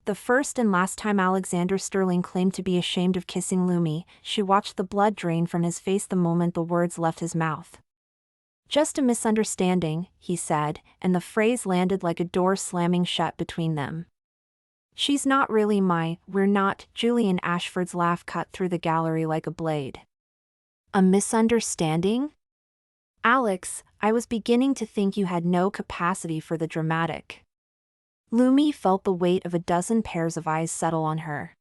The first and last time Alexander Sterling claimed to be ashamed of kissing Lumi, she watched the blood drain from his face the moment the words left his mouth. "Just a misunderstanding," he said, and the phrase landed like a door slamming shut between them. "She's not really we're not." Julian Ashford's laugh cut through the gallery like a blade. "A misunderstanding? Alex, I was beginning to think you had no capacity for the dramatic." Lumi felt the weight of a dozen pairs of eyes settle on her.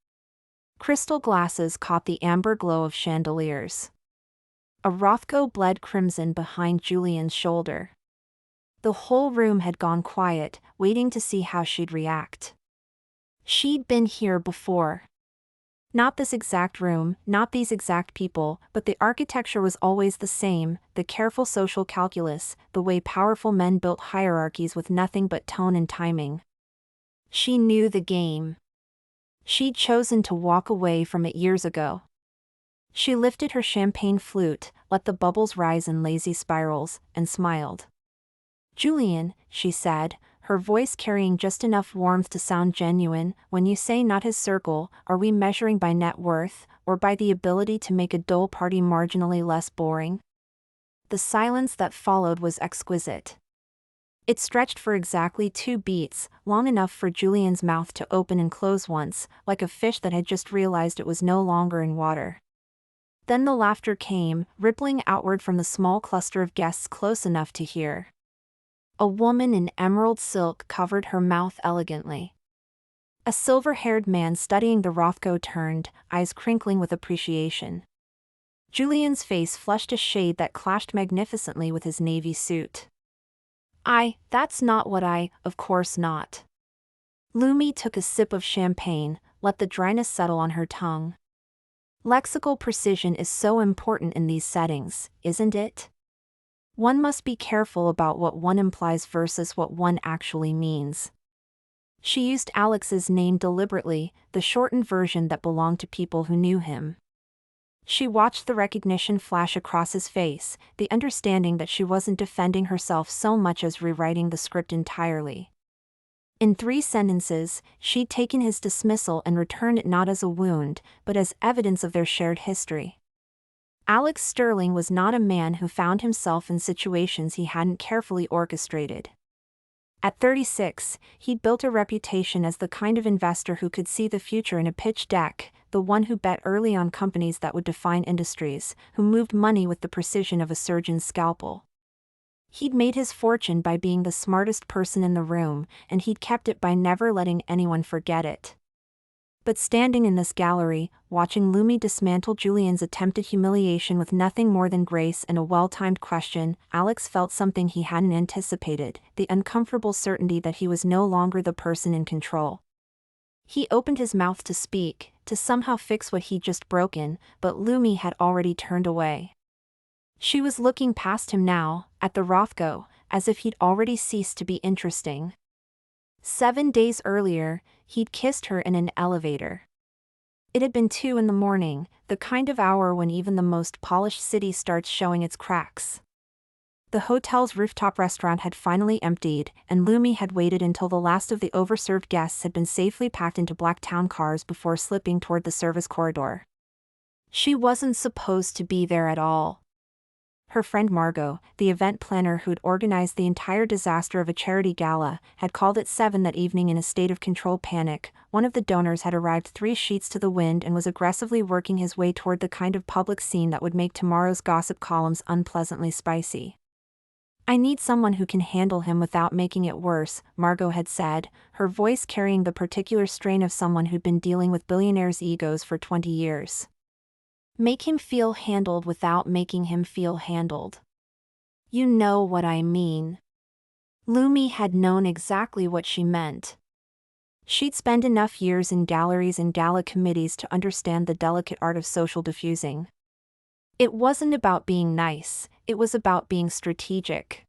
Crystal glasses caught the amber glow of chandeliers. A Rothko bled crimson behind Julian's shoulder. The whole room had gone quiet, waiting to see how she'd react. She'd been here before. Not this exact room, not these exact people, but the architecture was always the same, the careful social calculus, the way powerful men built hierarchies with nothing but tone and timing. She knew the game. She'd chosen to walk away from it years ago. She lifted her champagne flute, let the bubbles rise in lazy spirals, and smiled. "Julian," she said, her voice carrying just enough warmth to sound genuine, "when you say not his circle, are we measuring by net worth, or by the ability to make a dull party marginally less boring?" The silence that followed was exquisite. It stretched for exactly 2 beats, long enough for Julian's mouth to open and close once, like a fish that had just realized it was no longer in water. Then the laughter came, rippling outward from the small cluster of guests close enough to hear. A woman in emerald silk covered her mouth elegantly. A silver-haired man studying the Rothko turned, eyes crinkling with appreciation. Julian's face flushed a shade that clashed magnificently with his navy suit. That's not what of course not." Lumi took a sip of champagne, let the dryness settle on her tongue. "Lexical precision is so important in these settings, isn't it? One must be careful about what one implies versus what one actually means." She used Alex's name deliberately, the shortened version that belonged to people who knew him. She watched the recognition flash across his face, the understanding that she wasn't defending herself so much as rewriting the script entirely. In 3 sentences, she'd taken his dismissal and returned it not as a wound, but as evidence of their shared history. Alex Sterling was not a man who found himself in situations he hadn't carefully orchestrated. At 36, he'd built a reputation as the kind of investor who could see the future in a pitch deck, the one who bet early on companies that would define industries, who moved money with the precision of a surgeon's scalpel. He'd made his fortune by being the smartest person in the room, and he'd kept it by never letting anyone forget it. But standing in this gallery, watching Lumi dismantle Julian's attempted humiliation with nothing more than grace and a well-timed question, Alex felt something he hadn't anticipated, the uncomfortable certainty that he was no longer the person in control. He opened his mouth to speak, to somehow fix what he'd just broken, but Lumi had already turned away. She was looking past him now, at the Rothko, as if he'd already ceased to be interesting. 7 days earlier, he'd kissed her in an elevator. It had been 2 in the morning, the kind of hour when even the most polished city starts showing its cracks. The hotel's rooftop restaurant had finally emptied, and Lumi had waited until the last of the overserved guests had been safely packed into black town cars before slipping toward the service corridor. She wasn't supposed to be there at all. Her friend Margot, the event planner who'd organized the entire disaster of a charity gala, had called at 7 that evening in a state of controlled panic. One of the donors had arrived 3 sheets to the wind and was aggressively working his way toward the kind of public scene that would make tomorrow's gossip columns unpleasantly spicy. "I need someone who can handle him without making it worse," Margot had said, her voice carrying the particular strain of someone who'd been dealing with billionaires' egos for 20 years. "Make him feel handled without making him feel handled. You know what I mean." Lumi had known exactly what she meant. She'd spent enough years in galleries and gala committees to understand the delicate art of social diffusing. It wasn't about being nice, it was about being strategic.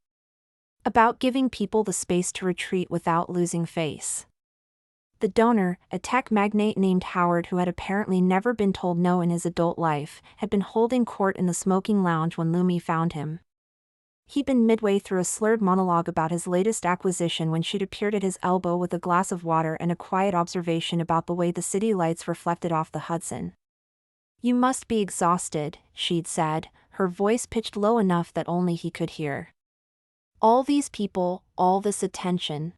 About giving people the space to retreat without losing face. The donor, a tech magnate named Howard who had apparently never been told no in his adult life, had been holding court in the smoking lounge when Lumi found him. He'd been midway through a slurred monologue about his latest acquisition when she'd appeared at his elbow with a glass of water and a quiet observation about the way the city lights reflected off the Hudson. "You must be exhausted," she'd said, her voice pitched low enough that only he could hear. "All these people, all this attention.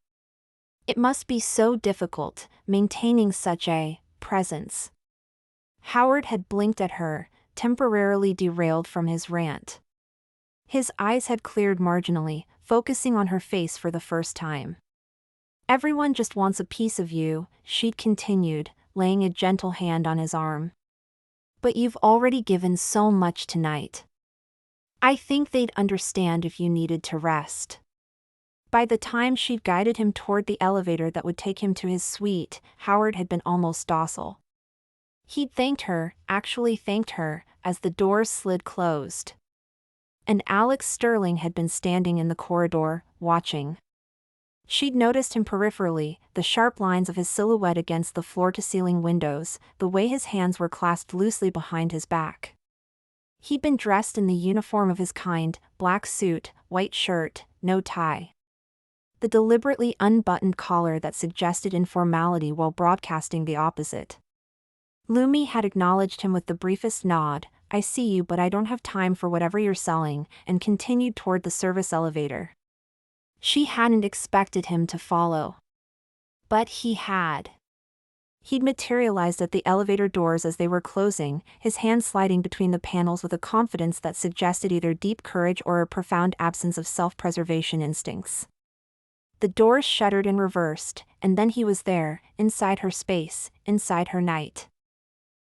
It must be so difficult, maintaining such a presence." Howard had blinked at her, temporarily derailed from his rant. His eyes had cleared marginally, focusing on her face for the first time. "Everyone just wants a piece of you," she'd continued, laying a gentle hand on his arm. "But you've already given so much tonight. I think they'd understand if you needed to rest." By the time she'd guided him toward the elevator that would take him to his suite, Howard had been almost docile. He'd thanked her, actually thanked her, as the doors slid closed. And Alex Sterling had been standing in the corridor, watching. She'd noticed him peripherally, the sharp lines of his silhouette against the floor-to-ceiling windows, the way his hands were clasped loosely behind his back. He'd been dressed in the uniform of his kind, black suit, white shirt, no tie. The deliberately unbuttoned collar that suggested informality while broadcasting the opposite. Lumi had acknowledged him with the briefest nod, "I see you, but I don't have time for whatever you're selling," and continued toward the service elevator. She hadn't expected him to follow. But he had. He'd materialized at the elevator doors as they were closing, his hands sliding between the panels with a confidence that suggested either deep courage or a profound absence of self-preservation instincts. The doors shuttered and reversed, and then he was there, inside her space, inside her night.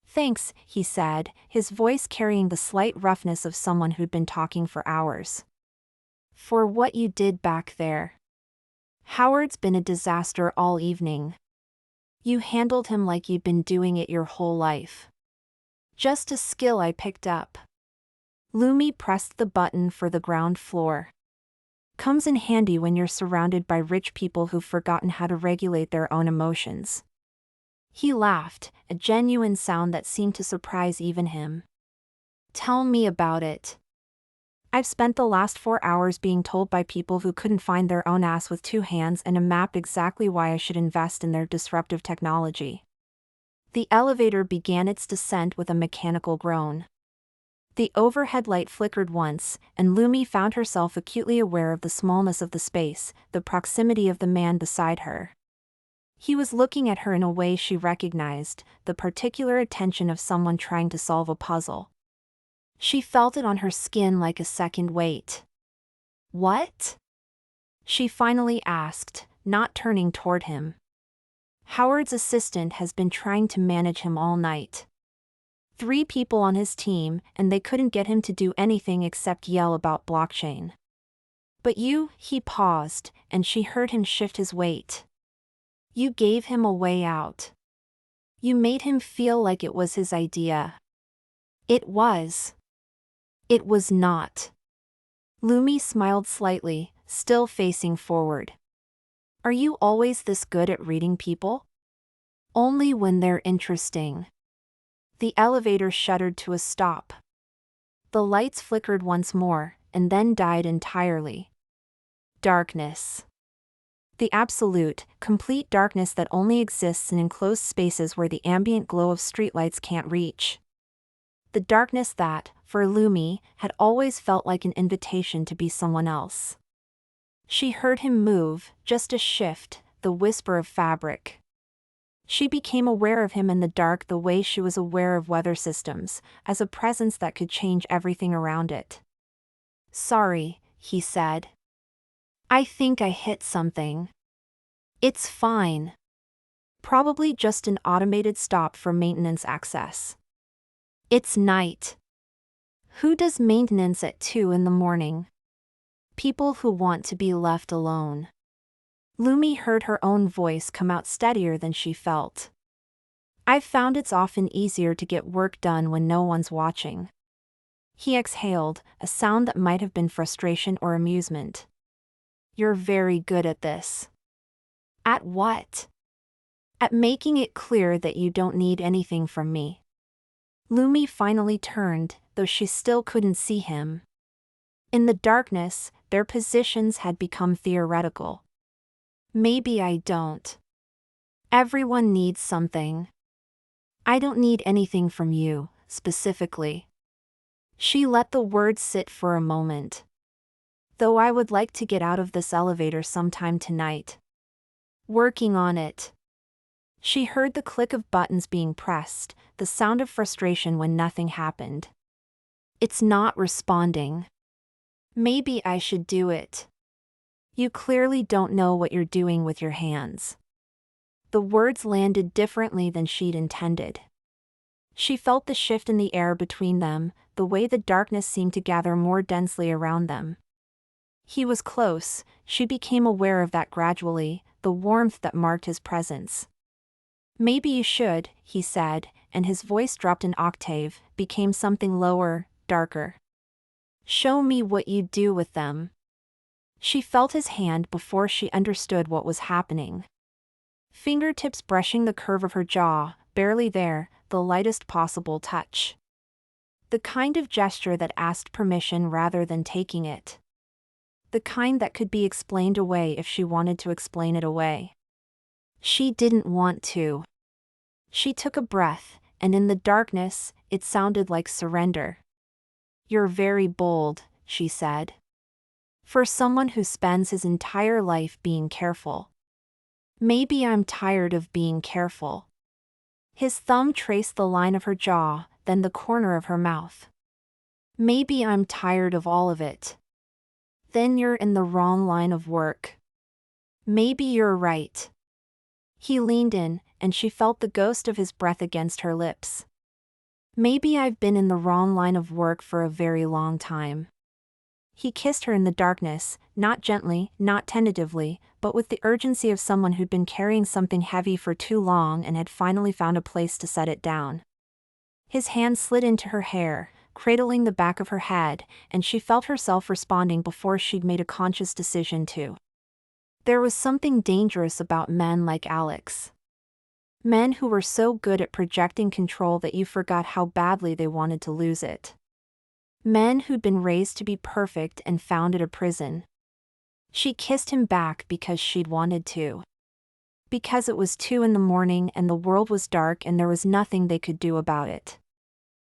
"Thanks," he said, his voice carrying the slight roughness of someone who'd been talking for hours. "For what you did back there. Howard's been a disaster all evening. You handled him like you'd been doing it your whole life. Just a skill I picked up." Lumi pressed the button for the ground floor. "Comes in handy when you're surrounded by rich people who've forgotten how to regulate their own emotions." He laughed, a genuine sound that seemed to surprise even him. "Tell me about it." "I've spent the last 4 hours being told by people who couldn't find their own ass with 2 hands and a map exactly why I should invest in their disruptive technology." The elevator began its descent with a mechanical groan. The overhead light flickered once, and Lumi found herself acutely aware of the smallness of the space, the proximity of the man beside her. He was looking at her in a way she recognized, the particular attention of someone trying to solve a puzzle. She felt it on her skin like a second weight. "What?" she finally asked, not turning toward him. "Howard's assistant has been trying to manage him all night. 3 people on his team, and they couldn't get him to do anything except yell about blockchain. But you," he paused, and she heard him shift his weight. "You gave him a way out. You made him feel like it was his idea." "It was." "It was not." Lumi smiled slightly, still facing forward. "Are you always this good at reading people?" "Only when they're interesting." The elevator shuddered to a stop. The lights flickered once more, and then died entirely. Darkness. The absolute, complete darkness that only exists in enclosed spaces where the ambient glow of streetlights can't reach. The darkness that, for Lumi, had always felt like an invitation to be someone else. She heard him move, just a shift, the whisper of fabric. She became aware of him in the dark the way she was aware of weather systems, as a presence that could change everything around it. "Sorry," he said. "I think I hit something." "It's fine. Probably just an automated stop for maintenance access." "It's night." "Who does maintenance at 2 in the morning?" "People who want to be left alone." Lumi heard her own voice come out steadier than she felt. "I've found it's often easier to get work done when no one's watching." He exhaled, a sound that might have been frustration or amusement. "You're very good at this." "At what?" "At making it clear that you don't need anything from me." Lumi finally turned, though she still couldn't see him. In the darkness, their positions had become theoretical. Maybe I don't. Everyone needs something. I don't need anything from you, specifically. She let the words sit for a moment. Though I would like to get out of this elevator sometime tonight. Working on it. She heard the click of buttons being pressed, the sound of frustration when nothing happened. It's not responding. Maybe I should do it. You clearly don't know what you're doing with your hands. The words landed differently than she'd intended. She felt the shift in the air between them, the way the darkness seemed to gather more densely around them. He was close, she became aware of that gradually, the warmth that marked his presence. Maybe you should, he said, and his voice dropped an octave, became something lower, darker. Show me what you do with them. She felt his hand before she understood what was happening. Fingertips brushing the curve of her jaw, barely there, the lightest possible touch. The kind of gesture that asked permission rather than taking it. The kind that could be explained away if she wanted to explain it away. She didn't want to. She took a breath, and in the darkness, it sounded like surrender. You're very bold, she said. For someone who spends his entire life being careful. Maybe I'm tired of being careful. His thumb traced the line of her jaw, then the corner of her mouth. Maybe I'm tired of all of it. Then you're in the wrong line of work. Maybe you're right. He leaned in, and she felt the ghost of his breath against her lips. Maybe I've been in the wrong line of work for a very long time. He kissed her in the darkness, not gently, not tentatively, but with the urgency of someone who'd been carrying something heavy for too long and had finally found a place to set it down. His hand slid into her hair, cradling the back of her head, and she felt herself responding before she'd made a conscious decision to. There was something dangerous about men like Alex. Men who were so good at projecting control that you forgot how badly they wanted to lose it. Men who'd been raised to be perfect and founded a prison. She kissed him back because she'd wanted to. Because it was 2 a.m. and the world was dark and there was nothing they could do about it.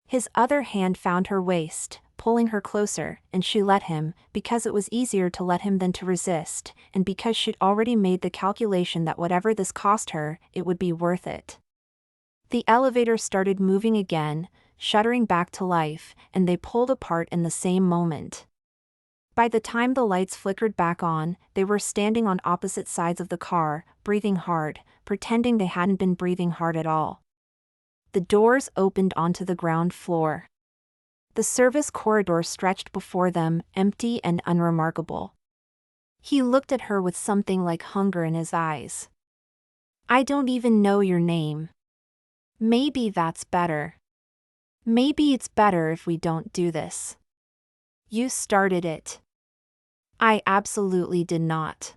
His other hand found her waist, pulling her closer, and she let him, because it was easier to let him than to resist, and because she'd already made the calculation that whatever this cost her, it would be worth it. The elevator started moving again, shuddering back to life, and they pulled apart in the same moment. By the time the lights flickered back on, they were standing on opposite sides of the car, breathing hard, pretending they hadn't been breathing hard at all. The doors opened onto the ground floor. The service corridor stretched before them, empty and unremarkable. He looked at her with something like hunger in his eyes. I don't even know your name. Maybe that's better. Maybe it's better if we don't do this. You started it. I absolutely did not.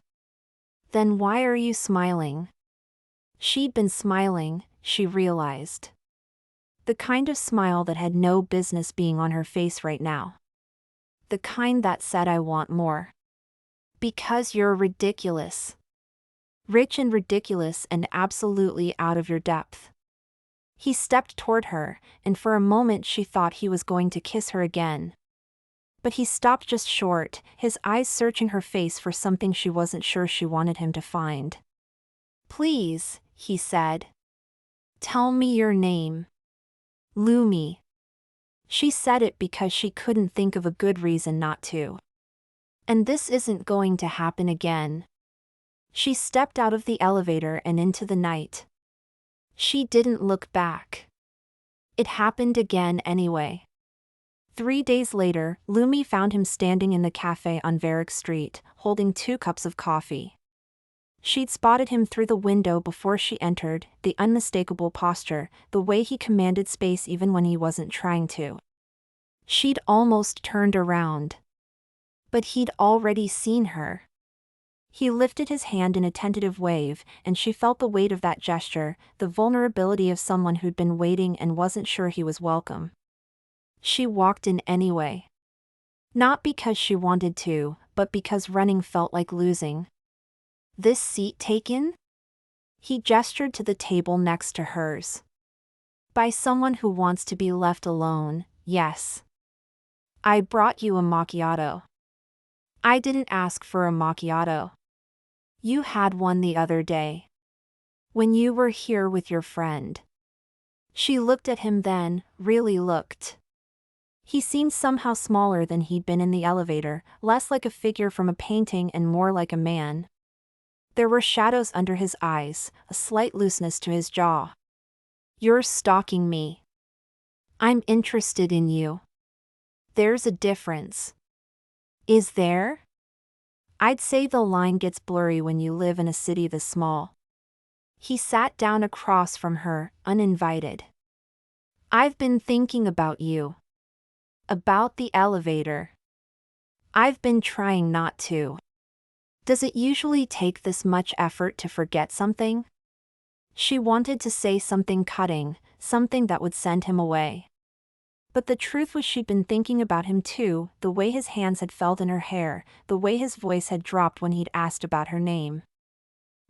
Then why are you smiling? She'd been smiling, she realized. The kind of smile that had no business being on her face right now. The kind that said I want more. Because you're ridiculous. Rich and ridiculous and absolutely out of your depth. He stepped toward her, and for a moment she thought he was going to kiss her again. But he stopped just short, his eyes searching her face for something she wasn't sure she wanted him to find. Please, he said. Tell me your name. Lumi. She said it because she couldn't think of a good reason not to. And this isn't going to happen again. She stepped out of the elevator and into the night. She didn't look back. It happened again anyway. 3 days later, Lumi found him standing in the cafe on Varick Street, holding 2 cups of coffee. She'd spotted him through the window before she entered, the unmistakable posture, the way he commanded space even when he wasn't trying to. She'd almost turned around. But he'd already seen her. He lifted his hand in a tentative wave, and she felt the weight of that gesture, the vulnerability of someone who'd been waiting and wasn't sure he was welcome. She walked in anyway. Not because she wanted to, but because running felt like losing. This seat taken? He gestured to the table next to hers. By someone who wants to be left alone, yes. I brought you a macchiato. I didn't ask for a macchiato. You had one the other day. When you were here with your friend. She looked at him then, really looked. He seemed somehow smaller than he'd been in the elevator, less like a figure from a painting and more like a man. There were shadows under his eyes, a slight looseness to his jaw. You're stalking me. I'm interested in you. There's a difference. Is there? I'd say the line gets blurry when you live in a city this small. He sat down across from her, uninvited. I've been thinking about you. About the elevator. I've been trying not to. Does it usually take this much effort to forget something? She wanted to say something cutting, something that would send him away. But the truth was she'd been thinking about him too, the way his hands had felt in her hair, the way his voice had dropped when he'd asked about her name.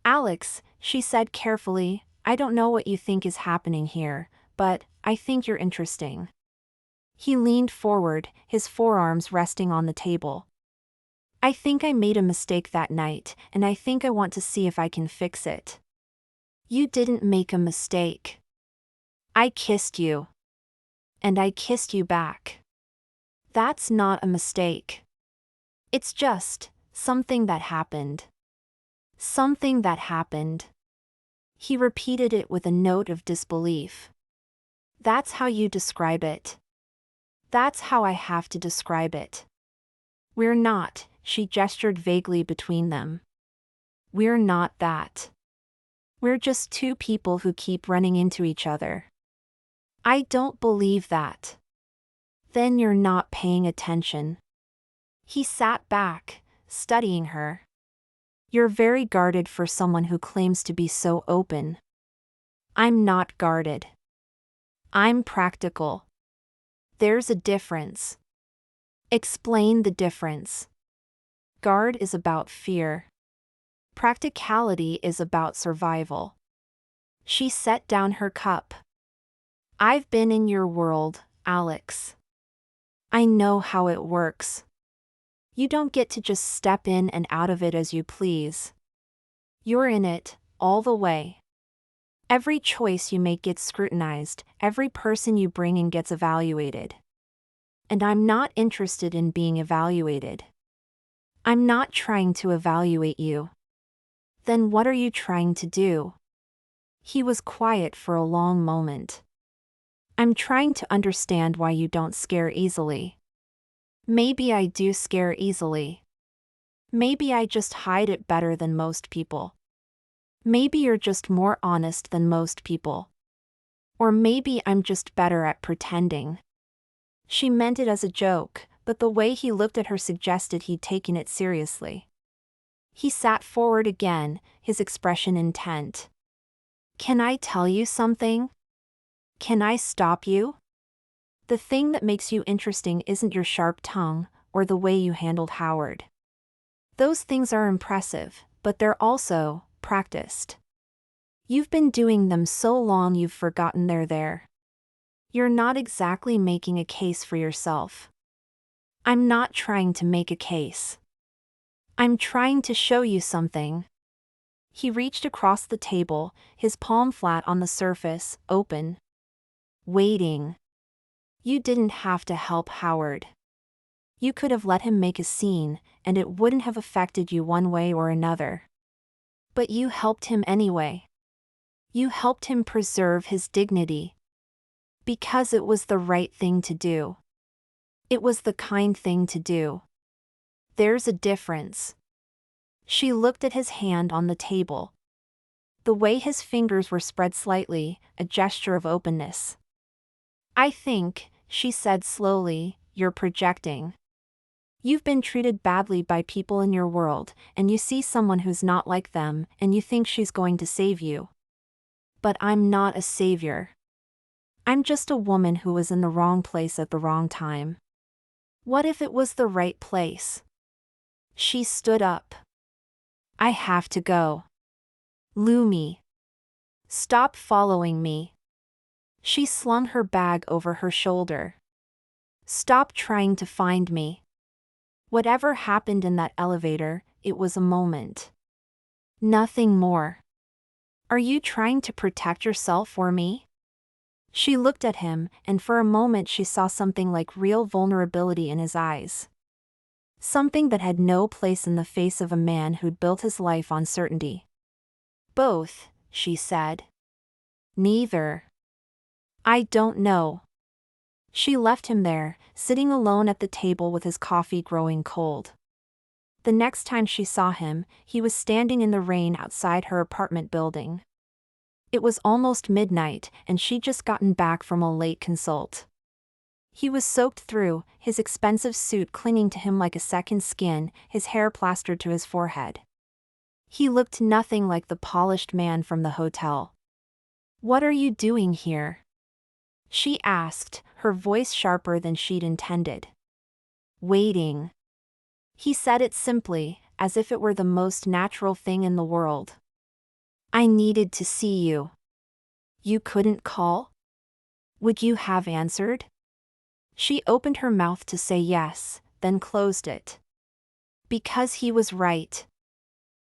Alex, she said carefully, I don't know what you think is happening here, but I think you're interesting. He leaned forward, his forearms resting on the table. I think I made a mistake that night, and I think I want to see if I can fix it. You didn't make a mistake. I kissed you. And I kissed you back. That's not a mistake. It's just something that happened. Something that happened. He repeated it with a note of disbelief. That's how you describe it. That's how I have to describe it. We're not, she gestured vaguely between them. We're not that. We're just two people who keep running into each other. I don't believe that. Then you're not paying attention. He sat back, studying her. You're very guarded for someone who claims to be so open. I'm not guarded. I'm practical. There's a difference. Explain the difference. Guard is about fear. Practicality is about survival. She set down her cup. I've been in your world, Alex. I know how it works. You don't get to just step in and out of it as you please. You're in it, all the way. Every choice you make gets scrutinized, every person you bring in gets evaluated. And I'm not interested in being evaluated. I'm not trying to evaluate you. Then what are you trying to do? He was quiet for a long moment. I'm trying to understand why you don't scare easily. Maybe I do scare easily. Maybe I just hide it better than most people. Maybe you're just more honest than most people. Or maybe I'm just better at pretending. She meant it as a joke, but the way he looked at her suggested he'd taken it seriously. He sat forward again, his expression intent. Can I tell you something? Can I stop you? The thing that makes you interesting isn't your sharp tongue, or the way you handled Howard. Those things are impressive, but they're also practiced. You've been doing them so long you've forgotten they're there. You're not exactly making a case for yourself. I'm not trying to make a case. I'm trying to show you something. He reached across the table, his palm flat on the surface, open. Waiting. You didn't have to help Howard. You could have let him make a scene, and it wouldn't have affected you one way or another. But you helped him anyway. You helped him preserve his dignity. Because it was the right thing to do. It was the kind thing to do. There's a difference. She looked at his hand on the table. The way his fingers were spread slightly, a gesture of openness. I think, she said slowly, you're projecting. You've been treated badly by people in your world, and you see someone who's not like them, and you think she's going to save you. But I'm not a savior. I'm just a woman who was in the wrong place at the wrong time. What if it was the right place? She stood up. I have to go. Lumi. Stop following me. She slung her bag over her shoulder. Stop trying to find me. Whatever happened in that elevator, it was a moment. Nothing more. Are you trying to protect yourself or me? She looked at him, and for a moment she saw something like real vulnerability in his eyes. Something that had no place in the face of a man who'd built his life on certainty. Both, she said. Neither. I don't know. She left him there, sitting alone at the table with his coffee growing cold. The next time she saw him, he was standing in the rain outside her apartment building. It was almost midnight, and she'd just gotten back from a late consult. He was soaked through, his expensive suit clinging to him like a second skin, his hair plastered to his forehead. He looked nothing like the polished man from the hotel. What are you doing here? She asked, her voice sharper than she'd intended. Waiting. He said it simply, as if it were the most natural thing in the world. I needed to see you. You couldn't call? Would you have answered? She opened her mouth to say yes, then closed it. Because he was right.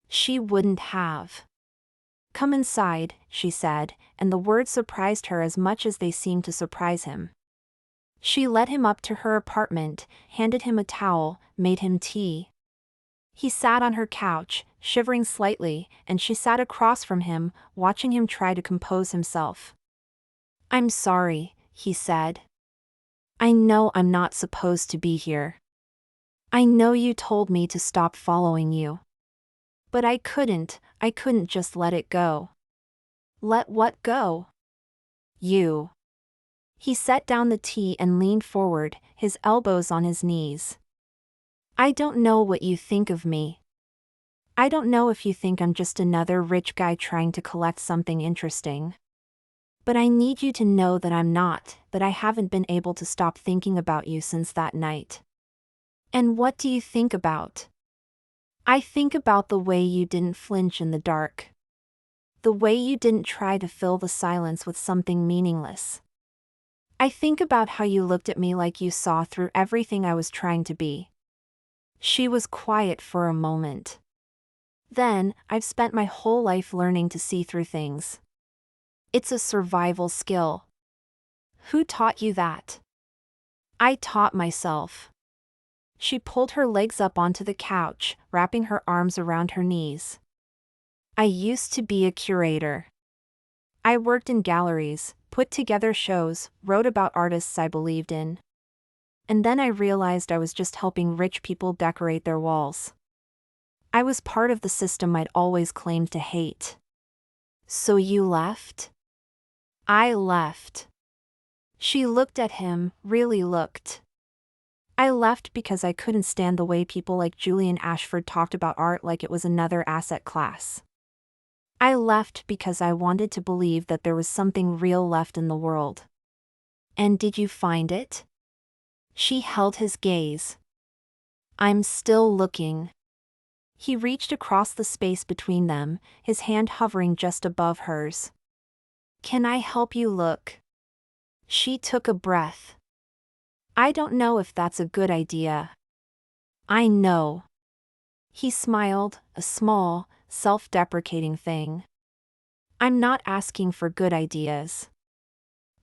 She wouldn't have. Come inside, she said, and the words surprised her as much as they seemed to surprise him. She led him up to her apartment, handed him a towel, made him tea. He sat on her couch, shivering slightly, and she sat across from him, watching him try to compose himself. I'm sorry, he said. I know I'm not supposed to be here. I know you told me to stop following you. But I couldn't just let it go. Let what go? You. He set down the tea and leaned forward, his elbows on his knees. I don't know what you think of me. I don't know if you think I'm just another rich guy trying to collect something interesting. But I need you to know that I'm not, that I haven't been able to stop thinking about you since that night. And what do you think about? I think about the way you didn't flinch in the dark. The way you didn't try to fill the silence with something meaningless. I think about how you looked at me like you saw through everything I was trying to be. She was quiet for a moment. Then, I've spent my whole life learning to see through things. It's a survival skill. Who taught you that? I taught myself. She pulled her legs up onto the couch, wrapping her arms around her knees. I used to be a curator. I worked in galleries, put together shows, wrote about artists I believed in. And then I realized I was just helping rich people decorate their walls. I was part of the system I'd always claimed to hate. So you left? I left. She looked at him, really looked. I left because I couldn't stand the way people like Julian Ashford talked about art like it was another asset class. I left because I wanted to believe that there was something real left in the world. And did you find it? She held his gaze. I'm still looking. He reached across the space between them, his hand hovering just above hers. Can I help you look? She took a breath. I don't know if that's a good idea. I know. He smiled, a small, self-deprecating thing. I'm not asking for good ideas.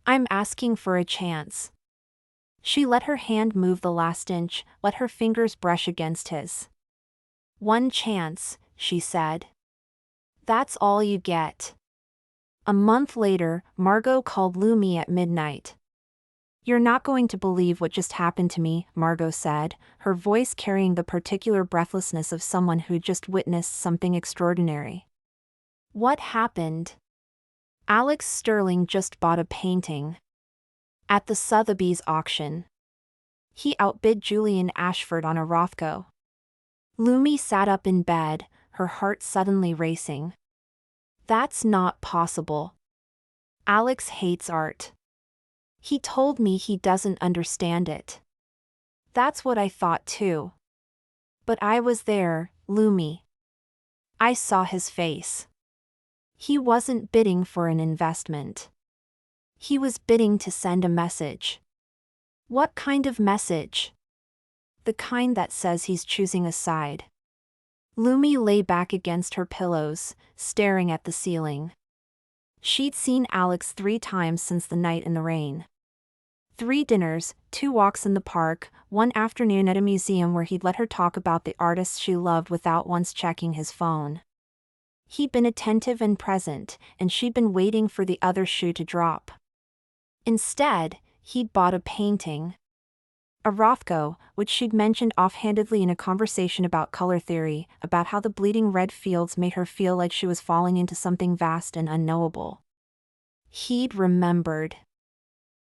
I'm asking for a chance. She let her hand move the last inch, let her fingers brush against his. One chance, she said. That's all you get. A month later, Margot called Lumi at midnight. You're not going to believe what just happened to me, Margot said, her voice carrying the particular breathlessness of someone who'd just witnessed something extraordinary. What happened? Alex Sterling just bought a painting. At the Sotheby's auction. He outbid Julian Ashford on a Rothko. Lumi sat up in bed, her heart suddenly racing. That's not possible. Alex hates art. He told me he doesn't understand it. That's what I thought too. But I was there, Lumi. I saw his face. He wasn't bidding for an investment. He was bidding to send a message. What kind of message? The kind that says he's choosing a side. Lumi lay back against her pillows, staring at the ceiling. She'd seen Alex 3 times since the night in the rain. 3 dinners, 2 walks in the park, 1 afternoon at a museum where he'd let her talk about the artists she loved without once checking his phone. He'd been attentive and present, and she'd been waiting for the other shoe to drop. Instead, he'd bought a painting. A Rothko, which she'd mentioned offhandedly in a conversation about color theory, about how the bleeding red fields made her feel like she was falling into something vast and unknowable. He'd remembered.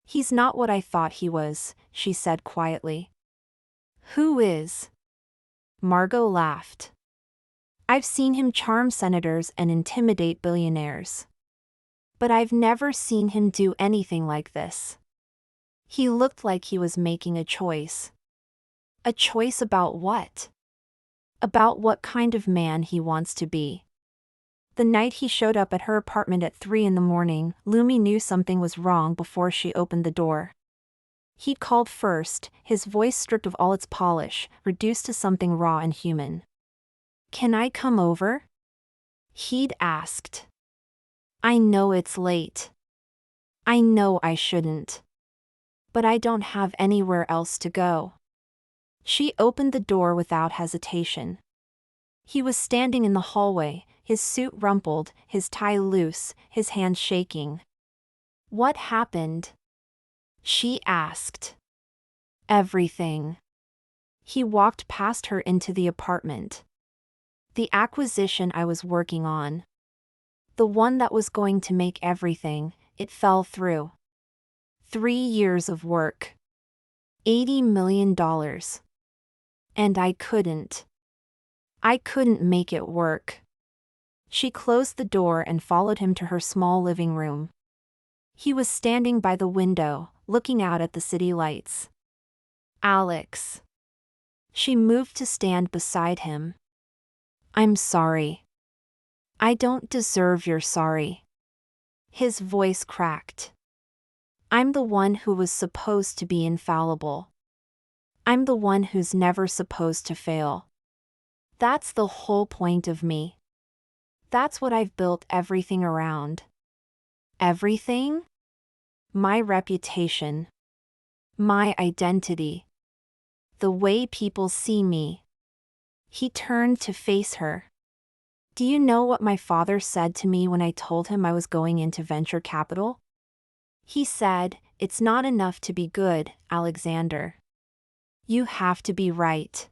He's not what I thought he was, she said quietly. Who is? Margot laughed. I've seen him charm senators and intimidate billionaires. But I've never seen him do anything like this. He looked like he was making a choice. A choice about what? About what kind of man he wants to be. The night he showed up at her apartment at 3 in the morning, Lumi knew something was wrong before she opened the door. He'd called first, his voice stripped of all its polish, reduced to something raw and human. Can I come over? He'd asked. I know it's late. I know I shouldn't. But I don't have anywhere else to go. She opened the door without hesitation. He was standing in the hallway, his suit rumpled, his tie loose, his hands shaking. What happened? She asked. Everything. He walked past her into the apartment. The acquisition I was working on. The one that was going to make everything, it fell through. 3 years of work. $80 million. And I couldn't. I couldn't make it work. She closed the door and followed him to her small living room. He was standing by the window, looking out at the city lights. Alex. She moved to stand beside him. I'm sorry. I don't deserve your sorry. His voice cracked. I'm the one who was supposed to be infallible. I'm the one who's never supposed to fail. That's the whole point of me. That's what I've built everything around. Everything? My reputation. My identity. The way people see me. He turned to face her. Do you know what my father said to me when I told him I was going into venture capital? He said, it's not enough to be good, Alexander. You have to be right.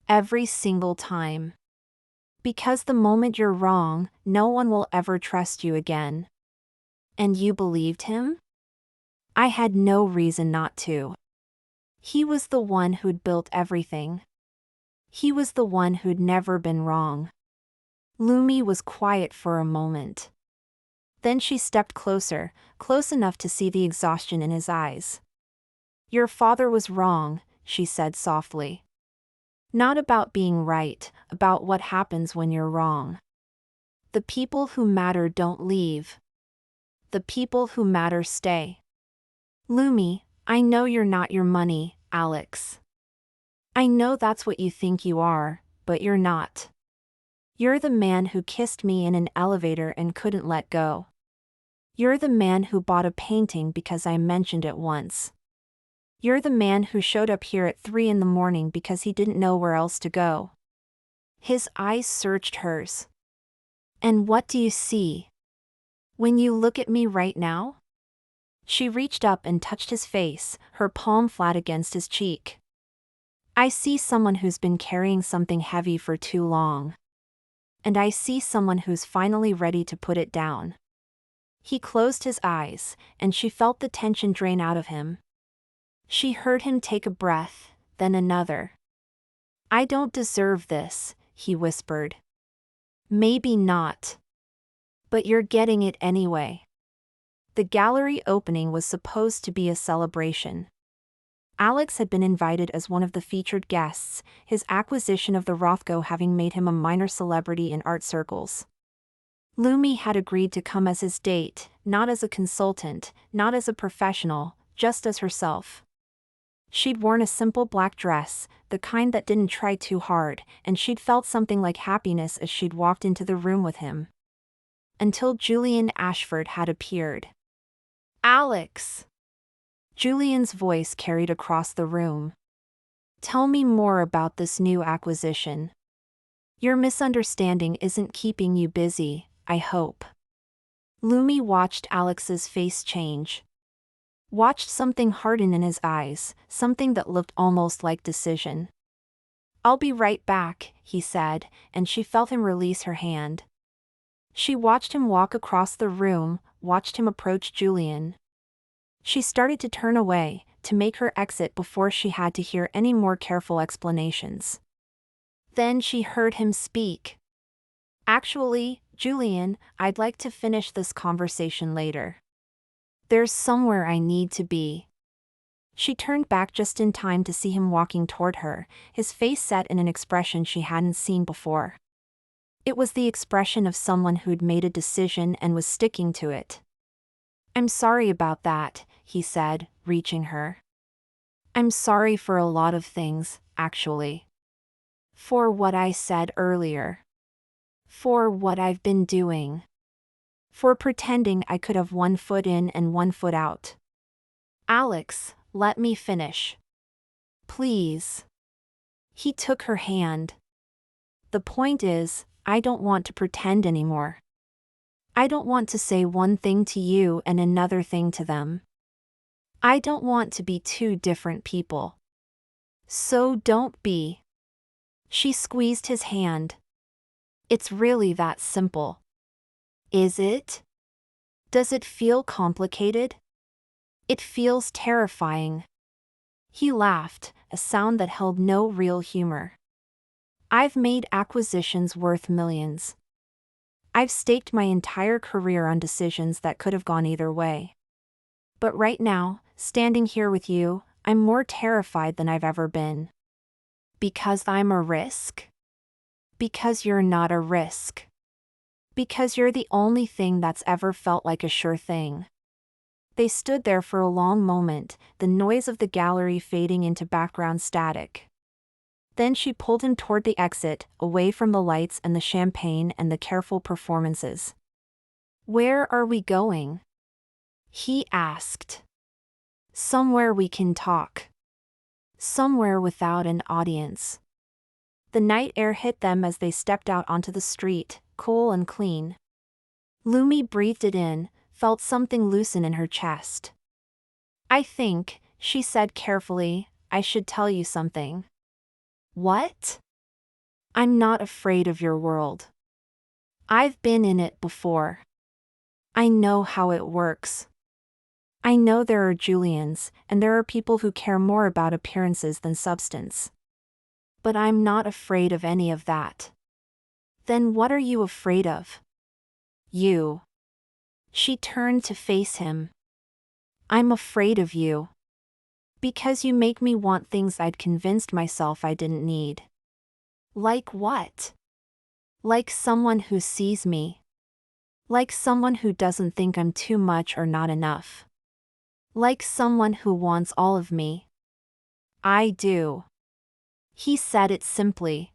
Every single time. Because the moment you're wrong, no one will ever trust you again. And you believed him? I had no reason not to. He was the one who'd built everything. He was the one who'd never been wrong. Lumi was quiet for a moment. Then she stepped closer, close enough to see the exhaustion in his eyes. Your father was wrong, she said softly. Not about being right, about what happens when you're wrong. The people who matter don't leave. The people who matter stay. Lumi, I know you're not your money, Alex. I know that's what you think you are, but you're not. You're the man who kissed me in an elevator and couldn't let go. You're the man who bought a painting because I mentioned it once. You're the man who showed up here at 3 in the morning because he didn't know where else to go. His eyes searched hers. And what do you see? When you look at me right now? She reached up and touched his face, her palm flat against his cheek. I see someone who's been carrying something heavy for too long. And I see someone who's finally ready to put it down. He closed his eyes, and she felt the tension drain out of him. She heard him take a breath, then another. I don't deserve this, he whispered. Maybe not. But you're getting it anyway. The gallery opening was supposed to be a celebration. Alex had been invited as one of the featured guests, his acquisition of the Rothko having made him a minor celebrity in art circles. Lumi had agreed to come as his date, not as a consultant, not as a professional, just as herself. She'd worn a simple black dress, the kind that didn't try too hard, and she'd felt something like happiness as she'd walked into the room with him. Until Julian Ashford had appeared. "Alex!" Julian's voice carried across the room. "Tell me more about this new acquisition. Your misunderstanding isn't keeping you busy, I hope." Lumi watched Alex's face change. Watched something harden in his eyes, something that looked almost like decision. "I'll be right back," he said, and she felt him release her hand. She watched him walk across the room, watched him approach Julian. She started to turn away, to make her exit before she had to hear any more careful explanations. Then she heard him speak. "Actually, Julian, I'd like to finish this conversation later. There's somewhere I need to be." She turned back just in time to see him walking toward her, his face set in an expression she hadn't seen before. It was the expression of someone who'd made a decision and was sticking to it. "I'm sorry about that," he said, reaching her. "I'm sorry for a lot of things, actually. For what I said earlier. For what I've been doing. For pretending I could have one foot in and one foot out. Alex, let me finish. Please." He took her hand. "The point is, I don't want to pretend anymore. I don't want to say one thing to you and another thing to them. I don't want to be two different people. So don't be." She squeezed his hand. "It's really that simple." "Is it? Does it feel complicated?" "It feels terrifying." He laughed, a sound that held no real humor. "I've made acquisitions worth millions. I've staked my entire career on decisions that could have gone either way. But right now, standing here with you, I'm more terrified than I've ever been. Because I'm a risk? Because you're not a risk. Because you're the only thing that's ever felt like a sure thing." They stood there for a long moment, the noise of the gallery fading into background static. Then she pulled him toward the exit, away from the lights and the champagne and the careful performances. "Where are we going?" he asked. "Somewhere we can talk. Somewhere without an audience." The night air hit them as they stepped out onto the street, cool and clean. Lumi breathed it in, felt something loosen in her chest. "I think," she said carefully, "I should tell you something." "What?" "I'm not afraid of your world. I've been in it before. I know how it works. I know there are Julians, and there are people who care more about appearances than substance. But I'm not afraid of any of that." "Then what are you afraid of?" "You." She turned to face him. "I'm afraid of you. Because you make me want things I'd convinced myself I didn't need." "Like what?" "Like someone who sees me. Like someone who doesn't think I'm too much or not enough. Like someone who wants all of me." "I do." He said it simply.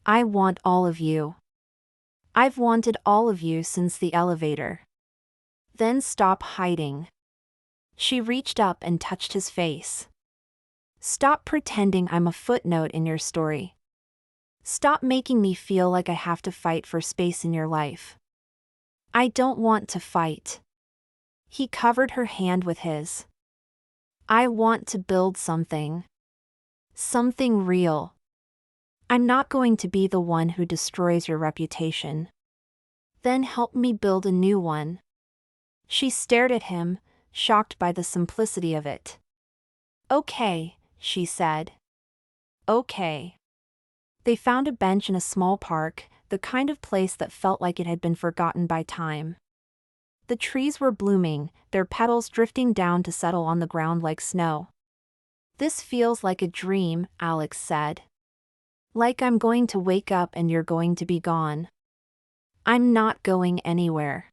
"I want all of you. I've wanted all of you since the elevator." "Then stop hiding." She reached up and touched his face. "Stop pretending I'm a footnote in your story. Stop making me feel like I have to fight for space in your life. I don't want to fight." He covered her hand with his. "I want to build something. Something real. I'm not going to be the one who destroys your reputation. Then help me build a new one." She stared at him, shocked by the simplicity of it. "Okay," she said. "Okay." They found a bench in a small park, the kind of place that felt like it had been forgotten by time. The trees were blooming, their petals drifting down to settle on the ground like snow. This feels like a dream, Alex said. Like I'm going to wake up and you're going to be gone. I'm not going anywhere.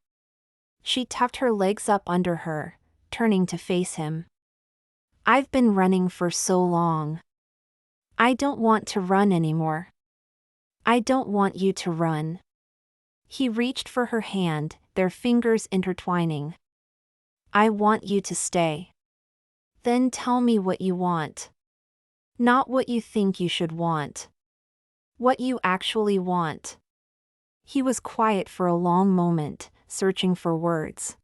She tucked her legs up under her, turning to face him. I've been running for so long. I don't want to run anymore. I don't want you to run. He reached for her hand, their fingers intertwining. I want you to stay. Then tell me what you want. Not what you think you should want. What you actually want. He was quiet for a long moment, searching for words.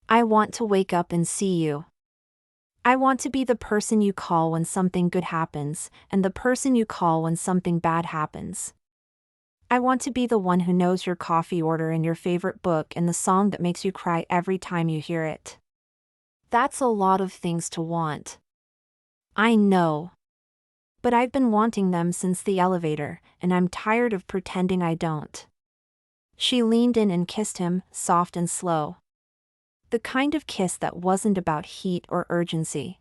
I want to wake up and see you. I want to be the person you call when something good happens, and the person you call when something bad happens. I want to be the one who knows your coffee order and your favorite book and the song that makes you cry every time you hear it. That's a lot of things to want. I know. But I've been wanting them since the elevator, and I'm tired of pretending I don't. She leaned in and kissed him, soft and slow. The kind of kiss that wasn't about heat or urgency.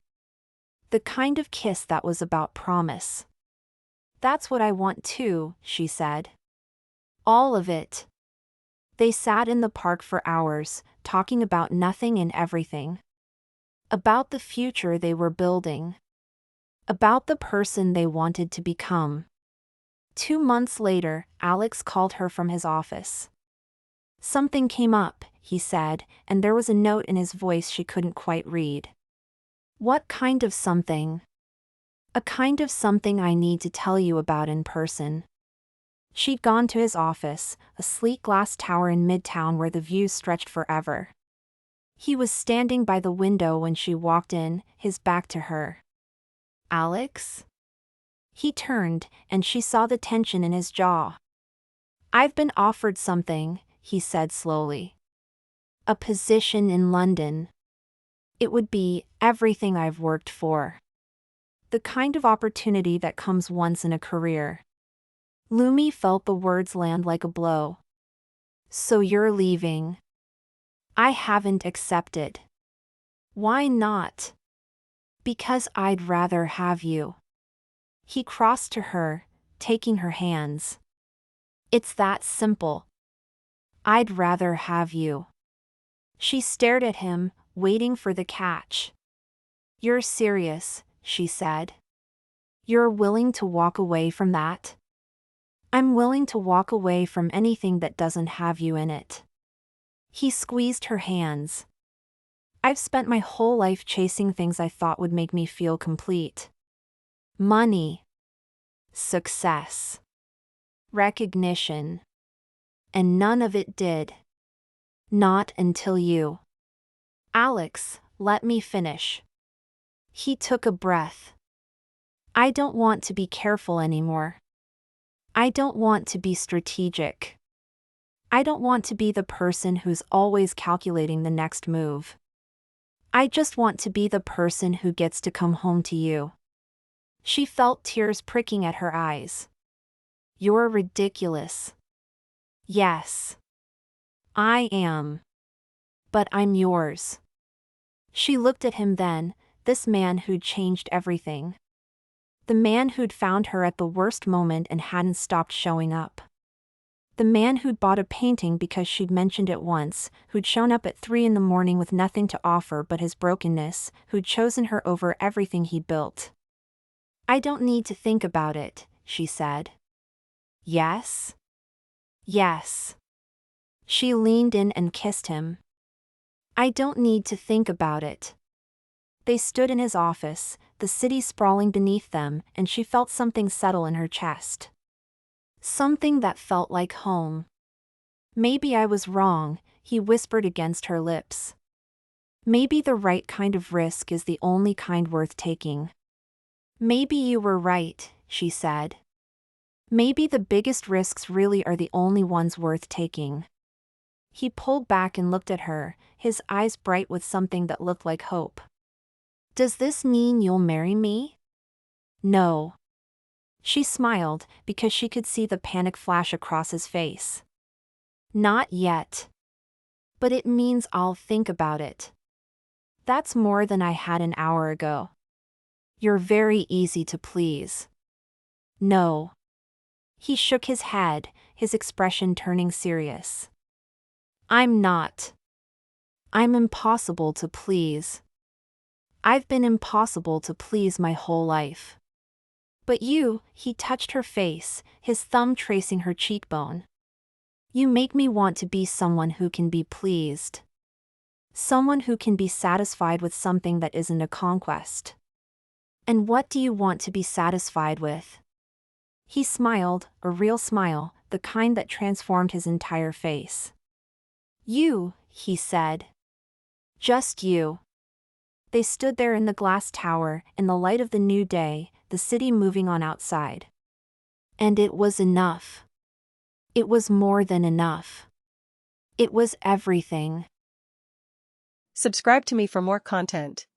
The kind of kiss that was about promise. That's what I want too, she said. All of it. They sat in the park for hours, talking about nothing and everything. About the future they were building. About the person they wanted to become. 2 months later, Alex called her from his office. Something came up, he said, and there was a note in his voice she couldn't quite read. What kind of something? A kind of something I need to tell you about in person. She'd gone to his office, a sleek glass tower in Midtown where the views stretched forever. He was standing by the window when she walked in, his back to her. Alex? He turned, and she saw the tension in his jaw. I've been offered something, he said slowly. A position in London. It would be everything I've worked for. The kind of opportunity that comes once in a career. Lumi felt the words land like a blow. So you're leaving? I haven't accepted. Why not? Because I'd rather have you. He crossed to her, taking her hands. It's that simple. I'd rather have you. She stared at him, waiting for the catch. You're serious, she said. You're willing to walk away from that? I'm willing to walk away from anything that doesn't have you in it. He squeezed her hands. I've spent my whole life chasing things I thought would make me feel complete. Money. Success. Recognition. And none of it did. Not until you. Alex, let me finish. He took a breath. I don't want to be careful anymore. I don't want to be strategic. I don't want to be the person who's always calculating the next move. I just want to be the person who gets to come home to you. She felt tears pricking at her eyes. You're ridiculous. Yes. I am. But I'm yours. She looked at him then, this man who'd changed everything. The man who'd found her at the worst moment and hadn't stopped showing up. The man who'd bought a painting because she'd mentioned it once, who'd shown up at 3 a.m. with nothing to offer but his brokenness, who'd chosen her over everything he'd built. I don't need to think about it, she said. Yes? Yes. She leaned in and kissed him. I don't need to think about it. They stood in his office, the city sprawling beneath them, and she felt something settle in her chest. Something that felt like home. Maybe I was wrong, he whispered against her lips. Maybe the right kind of risk is the only kind worth taking. Maybe you were right, she said. Maybe the biggest risks really are the only ones worth taking. He pulled back and looked at her, his eyes bright with something that looked like hope. Does this mean you'll marry me? No. She smiled, because she could see the panic flash across his face. Not yet. But it means I'll think about it. That's more than I had an hour ago. You're very easy to please. No. He shook his head, his expression turning serious. I'm not. I'm impossible to please. I've been impossible to please my whole life. But you, he touched her face, his thumb tracing her cheekbone. You make me want to be someone who can be pleased. Someone who can be satisfied with something that isn't a conquest. And what do you want to be satisfied with? He smiled, a real smile, the kind that transformed his entire face. You, he said. Just you. They stood there in the glass tower, in the light of the new day, the city moving on outside. And it was enough. It was more than enough. It was everything. Subscribe to me for more content.